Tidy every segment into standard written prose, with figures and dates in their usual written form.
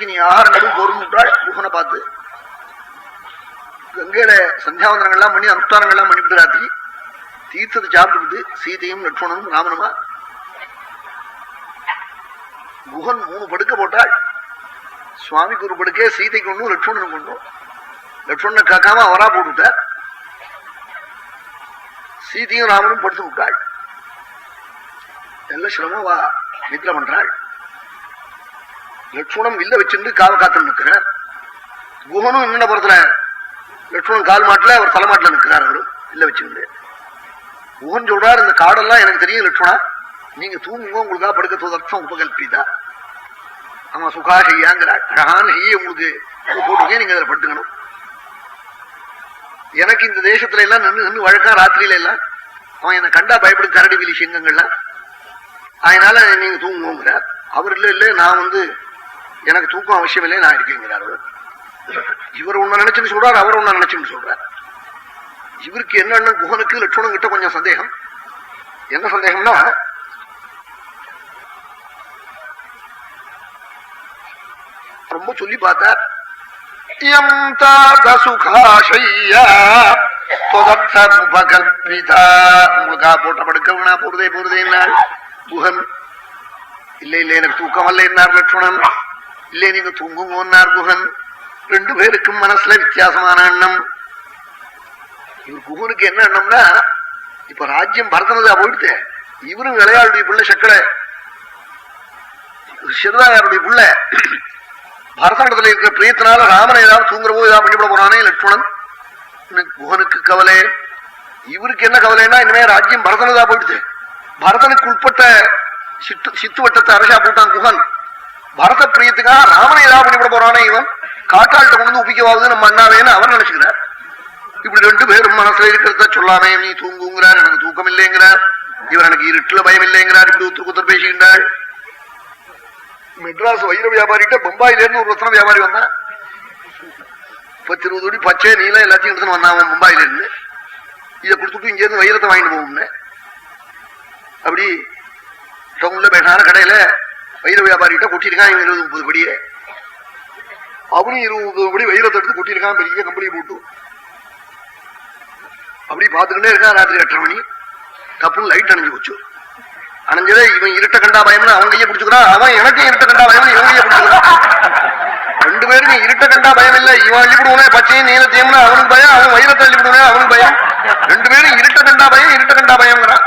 நீ ஆகாரம் நடுவு போருந்தாள் குஹனை பார்த்து. கங்கையில சந்தியாவந்தனங்கள்லாம் பண்ணி அனுஷ்டானங்கள்லாம் பண்ணிவிட்டு ராத்திரி தீர்த்தத்தை சாப்பிட்டு சீதையும் லட்சுமணனும் ராமனுமா குஹன் 3 படுக்க போட்டாள். சுவாமிக்கு ஒரு படுக்கே, சீதைக்கு ஒண்ணும் லட்சுமணனுக்கு ஒண்ணும். லட்சுமணனை காக்காம அவரா போட்டுவிட்டார். சீதையும் ராமனும் படுத்து விட்டாள். நல்ல சிரமவா நித்திர பண்றாள். லட்சுமணம் வில்ல வச்சிருந்து காவ காத்து நிற்கிறார். குஹனும் இன்ன புறத்துல லட்சுமணன் கால் மாட்டுல, அவர் தலைமாட்டுல நிற்கிறார். அவரும் வில்ல வச்சிருந்து. குஹன் சொல்றார், இந்த காடெல்லாம் எனக்கு தெரியும் லட்சுமணா, நீங்க தூங்குங்க, உங்களுக்கா படுக்க தோதர்த்தம் உபகல்பிதா. ஆமா சுகா செய்யாங்கிறாள். அழகான செய்ய உங்களுக்கு போட்டுங்க, நீங்க அதில் படுத்துக்கணும். எனக்கு இந்த தேசத்துல எல்லாம் நின்று வழக்கா ராத்திரியில எல்லாம் அவன் என்னை கண்டா பயப்படும் கரடி விலி சிங்கங்கள்லாம். அதனால நீங்க தூங்குங்கிறார். அவர் இல்ல நான் எனக்கு தூக்கம் அவசியம் இல்லை, நான் இருக்கேங்கிறார். இவர் ஒண்ணு நினைச்சுன்னு சொல்றார், அவர் ஒண்ணு நினைச்சுன்னு சொல்றார். இவருக்கு என்னன்னா குஹனுக்கு லட்சுமணன் கிட்ட கொஞ்சம் சந்தேகம். என்ன சந்தேகம்னா, ரொம்ப சொல்லி பார்த்தார். உங்களுக்கா போட்ட படுக்கா போறதே நாள் குஹன். இல்ல எனக்கு தூக்கம் அல்ல என்னார் லட்சுமணன். இல்ல நீங்க தூங்குங்கன்னார் குஹன். 2 பேருக்கும் மனசுல வித்தியாசமான எண்ணம். இவர் குஹனுக்கு என்ன எண்ணம்னா, இப்ப ராஜ்யம் பரதனதா போயிடுத்து, இவரும் விளையாடுடைய பிள்ளை சக்கரை சிறதாருடைய பிள்ளை பரதனத்துல இருக்கிற பிரியத்தினால ராமனை ஏதாவது தூங்குறவோ ஏதாவது பண்ணிவிட போறானே லட்சுமணன். குஹனுக்கு கவலை. இவருக்கு என்ன கவலைன்னா, இனிமே ராஜ்யம் பரதனதா போயிடுது. பரதனுக்கு உட்பட்ட சித்து வட்டத்தை அரசா போட்டான் குஹன். பரத பிரியத்துக்காக ராமனை ஏதாவது பண்ணிவிட போறானே இவன், காட்டாள்கிட்ட கொண்டு உப்பிக்கவாவது நம்ம அண்ணாவேன்னு அவர் நினைச்சுக்கிறார். இப்படி 2 பேரும் மனசுல இருக்கிறத சொல்லாமே நீ தூங்குங்கிறார். எனக்கு தூக்கம் இல்லைங்கிறார். இவர் எனக்கு இருட்டுல பயம் இல்லைங்கிறார். இப்படி ஒருத்தர் பேசுகின்றாள். மெட்ராஸ் வைர வியாபாரிகிட்ட பம்பாயில இருந்து ஒரு ரத்ன வியாபாரி வந்தான். 10-20 கோடி பச்சை நீளம் எல்லாத்தையும் எடுத்துன்னு வந்தான் மும்பாயில இருந்து. இதை கொடுத்துட்டு இங்க இருந்து வைரத்தை வாங்கிட்டு போகும்னு. அப்படி டவுன்ல பேசான கடையில வைர வியாபாரிகிட்ட கொட்டிருக்கான். இவன் 20-30 படியே. அவனும் 20-30 படி வைரத்தை எடுத்து கொட்டிருக்கான். பெரிய கம்பெனி போட்டு அப்படி பாத்துக்கிட்டே இருக்கான். ராத்திரி 8:30 மணி தப்புன்னு லைட் அணைஞ்சு போச்சு. அணைஞ்சதே இவன் இருட்ட கண்டா பயம்னு அவன் கையை பிடிச்சுக்கிறான். அவன் எனக்கும் இருட்ட கண்டா பயம்னு இவன் கையை பிடிச்சுக்கிறான். 2 பேருக்கும் இருட்ட கண்டா பயம் இல்லை. இவன் அள்ளிவிடுவனே பச்சையும் நீளத்தையும்னு அவனுக்கு பயம், அவன் வைரத்தை அள்ளிவிடுவனே அவனுக்கு பயம். 2 பேரும் இருட்ட கண்டா பயம்ங்கிறான்.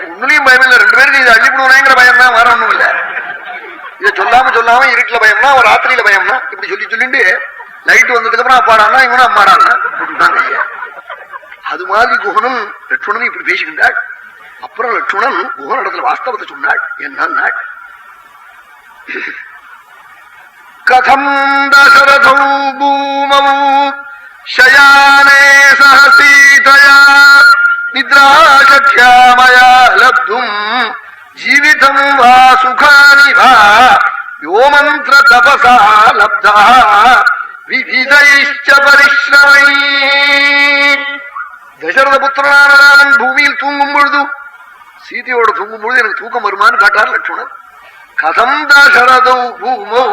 ஒன்னுலயும் பயம் இல்லை. 2 பேருக்கு இதை அள்ளிவிடுவனேங்கிற பயம் தான், வேற ஒண்ணும் இல்லை. இதை சொல்லாம இருட்டுல பயம்னா, ஒரு ராத்திரியில பயம்னா, இப்படி சொல்லிட்டு லைட் வந்ததுக்கு அப்புறம் அப்பாடானா இவனும் அம்மாடானா போட்டுதான் கைய. அது மாதிரி குஹனும் லட்சுமணன் இப்படி பேசுகின்றாள். அப்புறம் லட்சுமணன் குஹன் இடத்துல வாஸ்தவத்தை சொன்னாள். என்ன, கதம் தசரதௌ பூமௌ ஷயானே சஹ சீதயா நித்ராசக்யா மயா லப்தும் ஜீவிதம் வா சுகானி வா யோ மந்த்ர தபசா லப்தா விவிதைஷ்ச பரிஸ்ரமை. தசரத புத்திரனான ராமன் பூமியில் தூங்கும் பொழுது, சீதையோட தூங்கும் பொழுது எனக்கு தூக்கம் வருமானு காட்டார் லட்சுமணன். கதம் தசரதௌ பூமௌ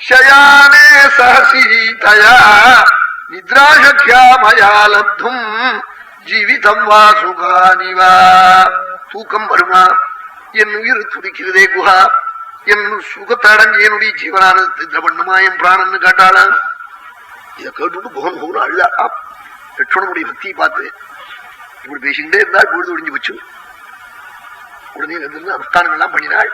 ஷயானே சஹ சீதயா நித்ராசக்யா மயா லப்தும் ஜீவிதம் வா சுகானி வா. தூக்கம் வருமா? என் உயிர் துடிக்கிறதே குஹா, என் சுகத்தை அடைஞ்சு என்னுடைய ஜீவனானது திட்ட பண்ணுமா என் பிராணன்னு காட்டாளா. இதை கேட்டுட்டு குஹன் போல அழுதா. லட்சுமணனுடைய பக்தியை பார்த்து இப்படி பேசிக்கிட்டே இருந்தால் பொழுது ஒடிஞ்சு போச்சு. உடனே அனுஷ்டானங்கள்லாம் பண்ணினாள்.